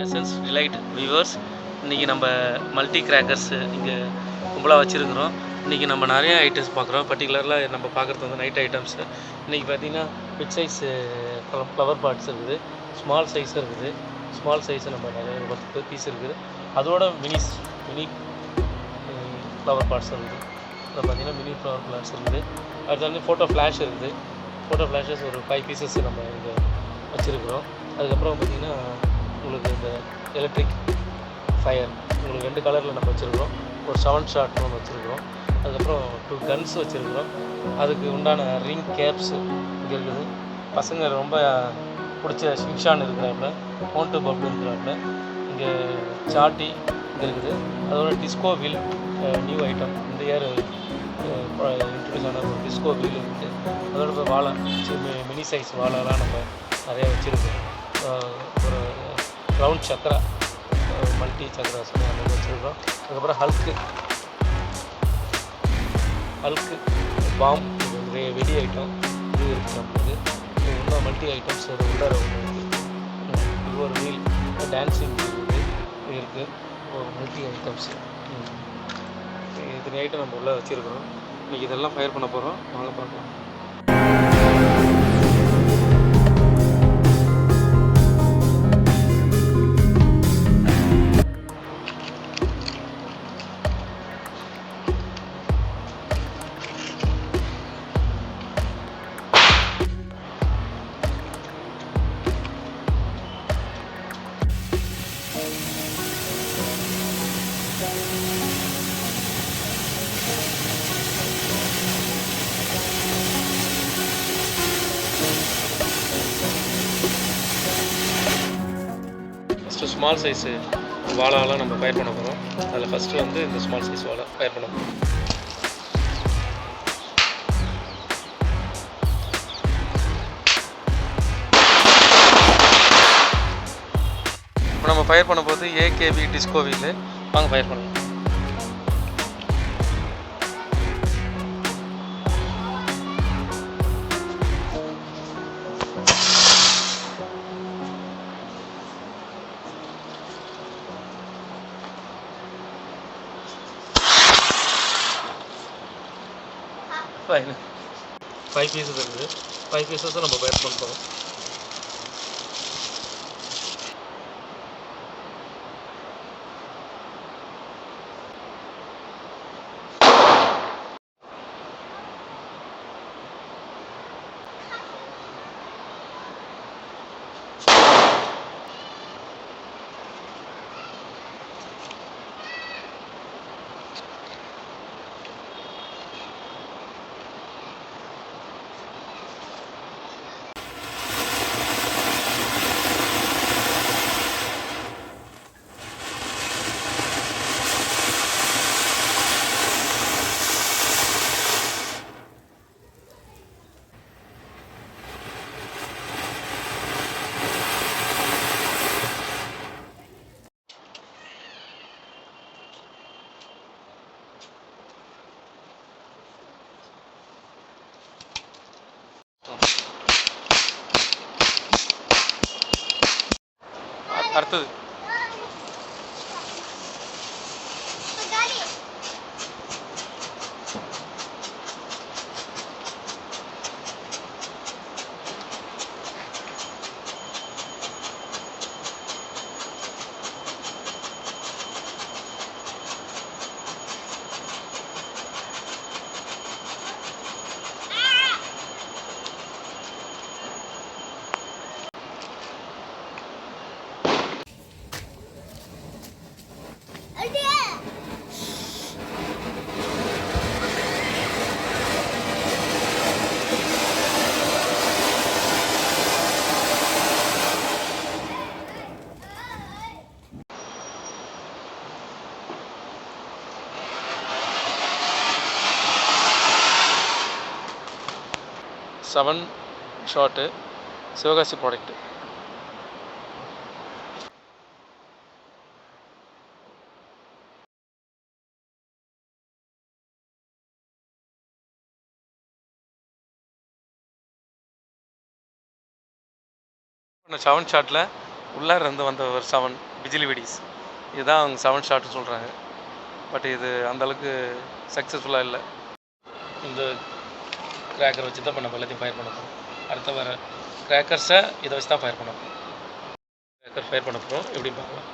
Essence delight viewers, இன்றைக்கி நம்ம multi crackers இங்கே கும்பலாக வச்சுருக்குறோம். இன்றைக்கி நம்ம நிறைய ஐட்டம்ஸ் பார்க்குறோம். பர்டிகுலராக நம்ம பார்க்குறது வந்து நைட் ஐட்டம்ஸு. இன்றைக்கி பார்த்திங்கன்னா பிக் சைஸு ஃப்ளவர் பாட்ஸ் இருக்குது, ஸ்மால் சைஸ் இருக்குது. ஸ்மால் சைஸு நம்ம நிறைய 10 பீஸ் இருக்குது. அதோட மினி ஃப்ளவர் பாட்ஸ் இருக்குது. இதில் பார்த்திங்கன்னா மினி ஃப்ளவர் பாட்ஸ் இருக்குது. அடுத்து வந்து ஃபோட்டோ ஃப்ளாஷ் இருக்குது. ஃபோட்டோ ஃப்ளாஷஸ் ஒரு 5 பீசஸ் நம்ம இங்கே வச்சுருக்குறோம். அதுக்கப்புறம் பார்த்திங்கன்னா உங்களுக்கு இந்த எலக்ட்ரிக் ஃபயர் உங்களுக்கு 2 கலரில் நம்ம வச்சுருக்குறோம். ஒரு 7 ஷாட் ஒன்று வச்சுருக்குறோம். அதுக்கப்புறம் 2 கன்ஸ் வச்சுருக்குறோம். அதுக்கு உண்டான ரிங் கேப்ஸு இங்கே இருக்குது. பசங்க ரொம்ப பிடிச்ச ஷிங்ஷான் இருக்கிறாப்புல, மோண்டு பப்ளு இருக்கிறாப்புல. இங்கே சாட்டி இங்கே இருக்குது. அதோட டிஸ்கோ வீல் நியூ ஐட்டம் இந்த இயர் இன்ட்ரடியூஸ் ஆன ஒரு டிஸ்கோ வீல் இருக்குது. அதோட இப்போ வாழை மினி சைஸ் வாழைலாம் நம்ம நிறையா வச்சுருக்கோம். ஒரு ரவுண்ட் சக்கரா மல்டி சக்கரா சொல்லி அந்த வச்சுருக்கோம். அதுக்கப்புறம் ஹல்க்கு பாம் வெடி ஐட்டம் இது இருக்குது நம்மளுக்கு. இன்னும் மல்டி ஐட்டம்ஸ் அது உள்ளார ஒன்று இருக்குது. இது ஒரு வீல் டான்ஸிங் இருக்குது. இது இருக்குது ஒரு மல்டி ஐட்டம்ஸு. இத்தனை ஐட்டம் நம்ம உள்ளே வச்சுருக்குறோம். இன்றைக்கி இதெல்லாம் ஃபயர் பண்ண போகிறோம். வாங்க பார்க்கலாம். ஸ்மால் சைஸு வாழாலாம் நம்ம ஃபயர் பண்ண போகிறோம். அதில் ஃபஸ்ட்டு வந்து இந்த ஸ்மால் சைஸ் வாழை ஃபயர் பண்ண போகிறோம். இப்போ நம்ம ஃபயர் பண்ண போது ஏகேவி டிஸ்கோ வீலு. வாங்க ஃபயர் பண்ணலாம். ஃபைவ் பீஸஸ் இருக்குது. 5 பீஸஸும் நம்ம ஃபயர் பண்ணுறோம். அடுத்தது seven shot Sivakasi product. Seven ஷாட்டில் உள்ளார இருந்து வந்த ஒரு 7 பிஜிலி வெடிஸ். இதுதான் அவங்க 7 ஷாட்னு சொல்கிறாங்க. பட் இது அந்தளவுக்கு சக்ஸஸ்ஃபுல்லாக இல்லை. இந்த கிராக்கர் வச்சு தான் இப்போ நம்ம எல்லாத்தையும் ஃபயர் பண்ண போகிறோம். அடுத்த வர கிராக்கர்ஸை இதை வச்சு தான் ஃபயர் பண்ண போகிறோம். கிராக்கர் ஃபயர் பண்ண போகிறோம், எப்படின்னு பார்க்கலாம்.